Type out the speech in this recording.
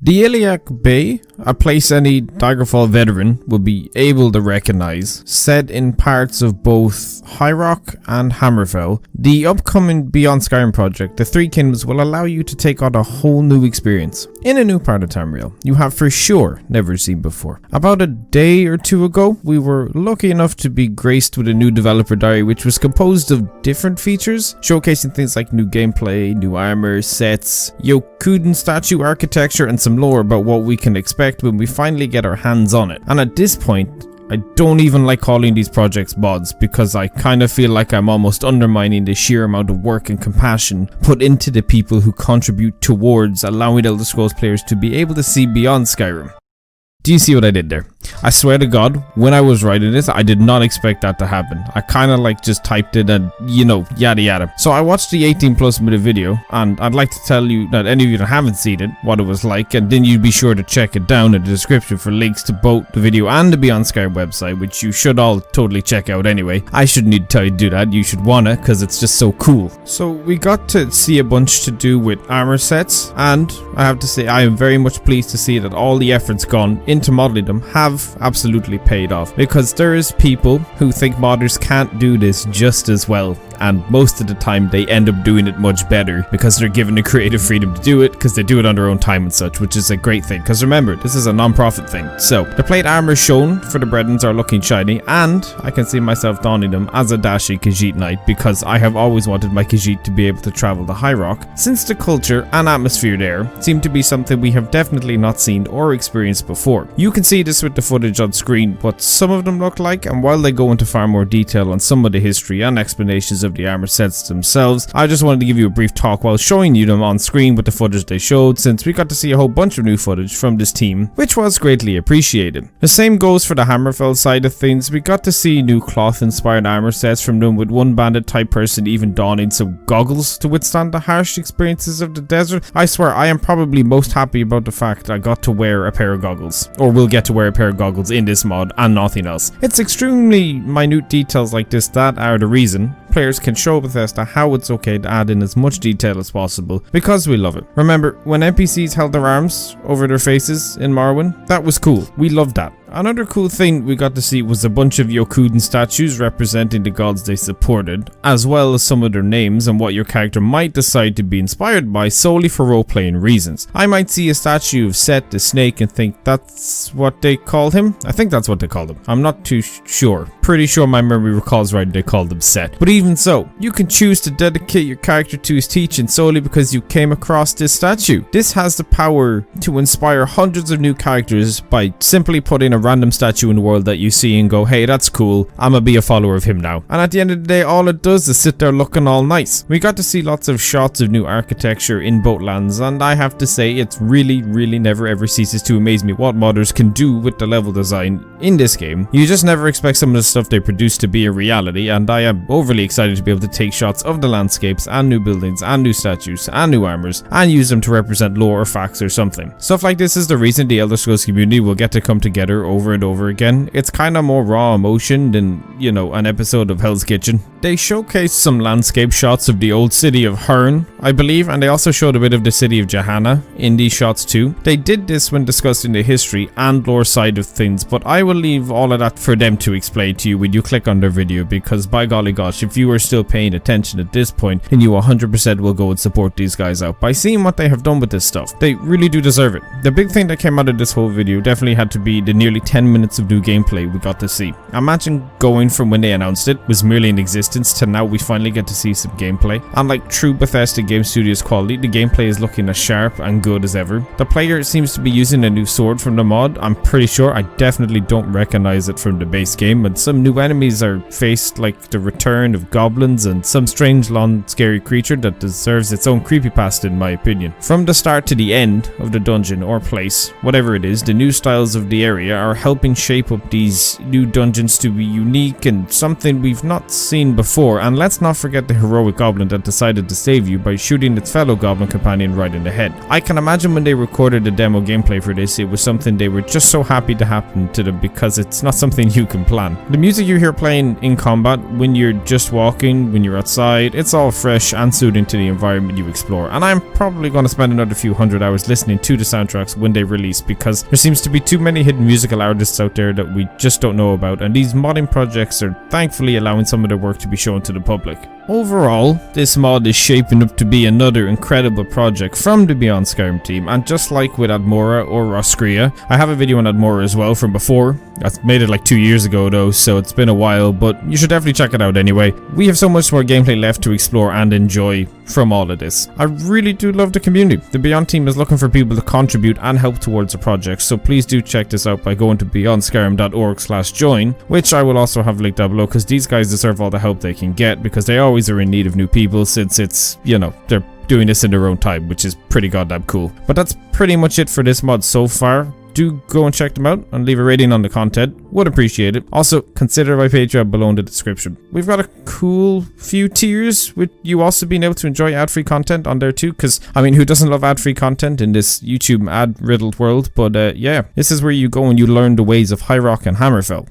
The Iliac Bay, a place any Daggerfall veteran will be able to recognize, set in parts of both High Rock and Hammerfell. The upcoming Beyond Skyrim project, the Three Kingdoms, will allow you to take on a whole new experience in a new part of Tamriel you have for sure never seen before. About a day or two ago, we were lucky enough to be graced with a new developer diary which was composed of different features, showcasing things like new gameplay, new armor, sets, Yokudan statue architecture, and some lore about what we can expect when we finally get our hands on it. And at this point, I don't even like calling these projects mods because I kind of feel like I'm almost undermining the sheer amount of work and compassion put into the people who contribute towards allowing Elder Scrolls players to be able to see beyond Skyrim. Do you see what I did there? I swear to God, when I was writing this, I did not expect that to happen. I kind of like just typed it and, yada yada. So I watched the 18+ minute video, and I'd like to tell you that any of you that haven't seen it, what it was like, and then you'd be sure to check it down in the description for links to both the video and the Beyond Skyrim website, which you should all totally check out anyway. I shouldn't need to tell you to do that, you should wanna, because it's just so cool. So we got to see a bunch to do with armor sets, and I have to say I am very much pleased to see that all the efforts gone into modeling them have absolutely paid off, because there is people who think modders can't do this just as well, and most of the time they end up doing it much better because they're given the creative freedom to do it, because they do it on their own time and such, which is a great thing, because remember, this is a non-profit thing. So the plate armor shown for the Bredens are looking shiny, and I can see myself donning them as a Dashi Khajiit Knight because I have always wanted my Khajiit to be able to travel to High Rock, since the culture and atmosphere there seem to be something we have definitely not seen or experienced before. You can see this with the footage on screen, what some of them look like, and while they go into far more detail on some of the history and explanations of the armor sets themselves, I just wanted to give you a brief talk while showing you them on screen with the footage they showed, since we got to see a whole bunch of new footage from this team, which was greatly appreciated. The same goes for the Hammerfell side of things. We got to see new cloth inspired armor sets from them, with one bandit type person even donning some goggles to withstand the harsh experiences of the desert. I swear I am probably most happy about the fact I got to wear a pair of goggles, or will get to wear a pair of goggles in this mod and nothing else. It's extremely minute details like this that are the reason players can show Bethesda how it's okay to add in as much detail as possible, because we love it. Remember when NPCs held their arms over their faces in Morrowind? That was cool. We loved that. Another cool thing we got to see was a bunch of Yokudan statues representing the gods they supported, as well as some of their names and what your character might decide to be inspired by solely for role-playing reasons. I might see a statue of Set the Snake and think that's what they called him. I think that's what they called him. I'm not too sure. Pretty sure my memory recalls right they called him Set. But even so, you can choose to dedicate your character to his teaching solely because you came across this statue. This has the power to inspire hundreds of new characters by simply putting a random statue in the world that you see and go, hey, that's cool, I'm gonna be a follower of him now. And at the end of the day, all it does is sit there looking all nice. We got to see lots of shots of new architecture in both lands, and I have to say it's really never ever ceases to amaze me what modders can do with the level design in this game. You just never expect some of the stuff they produce to be a reality, and I am overly excited to be able to take shots of the landscapes and new buildings and new statues and new armors and use them to represent lore or facts or something. Stuff like this is the reason the Elder Scrolls community will get to come together over and over again. It's kind of more raw emotion than, an episode of Hell's Kitchen. They showcased some landscape shots of the old city of Herne, I believe, and they also showed a bit of the city of Johanna in these shots too. They did this when discussing the history and lore side of things, but I will leave all of that for them to explain to you when you click on their video, because by golly gosh, if you are still paying attention at this point, then you 100% will go and support these guys out by seeing what they have done with this stuff. They really do deserve it. The big thing that came out of this whole video definitely had to be the nearly 10 minutes of new gameplay we got to see. Imagine going from when they announced it was merely in existence to now we finally get to see some gameplay. And like true Bethesda Game Studios quality, the gameplay is looking as sharp and good as ever. The player seems to be using a new sword from the mod. I'm pretty sure I definitely don't recognize it from the base game, and some new enemies are faced like the return of goblins and some strange long scary creature that deserves its own creepypasta in my opinion. From the start to the end of the dungeon or place, whatever it is, the new styles of the area are helping shape up these new dungeons to be unique and something we've not seen before, and let's not forget the heroic goblin that decided to save you by shooting its fellow goblin companion right in the head. I can imagine when they recorded the demo gameplay for this, it was something they were just so happy to happen to them because it's not something you can plan. The music you hear playing in combat, when you're just walking, when you're outside, it's all fresh and soothing to the environment you explore, and I'm probably going to spend another few hundred hours listening to the soundtracks when they release because there seems to be too many hidden musical artists out there that we just don't know about, and these modding projects are thankfully allowing some of their work to be shown to the public. Overall, this mod is shaping up to be another incredible project from the Beyond Skyrim team, and just like with Admora or Roscrea, I have a video on Admora as well from before. I made it like 2 years ago though, so it's been a while, but you should definitely check it out anyway. We have so much more gameplay left to explore and enjoy from all of this. I really do love the community. The Beyond team is looking for people to contribute and help towards the project, so please do check this out by going to beyondskyrim.org/join, which I will also have linked down below because these guys deserve all the help they can get because they always are in need of new people since it's, you know, they're doing this in their own time, which is pretty goddamn cool. But that's pretty much it for this mod so far. Do go and check them out and leave a rating on the content. Would appreciate it. Also, consider my Patreon below in the description. We've got a cool few tiers with you also being able to enjoy ad-free content on there too, because, I mean, who doesn't love ad-free content in this YouTube ad-riddled world? But yeah, this is where you go and you learn the ways of High Rock and Hammerfell.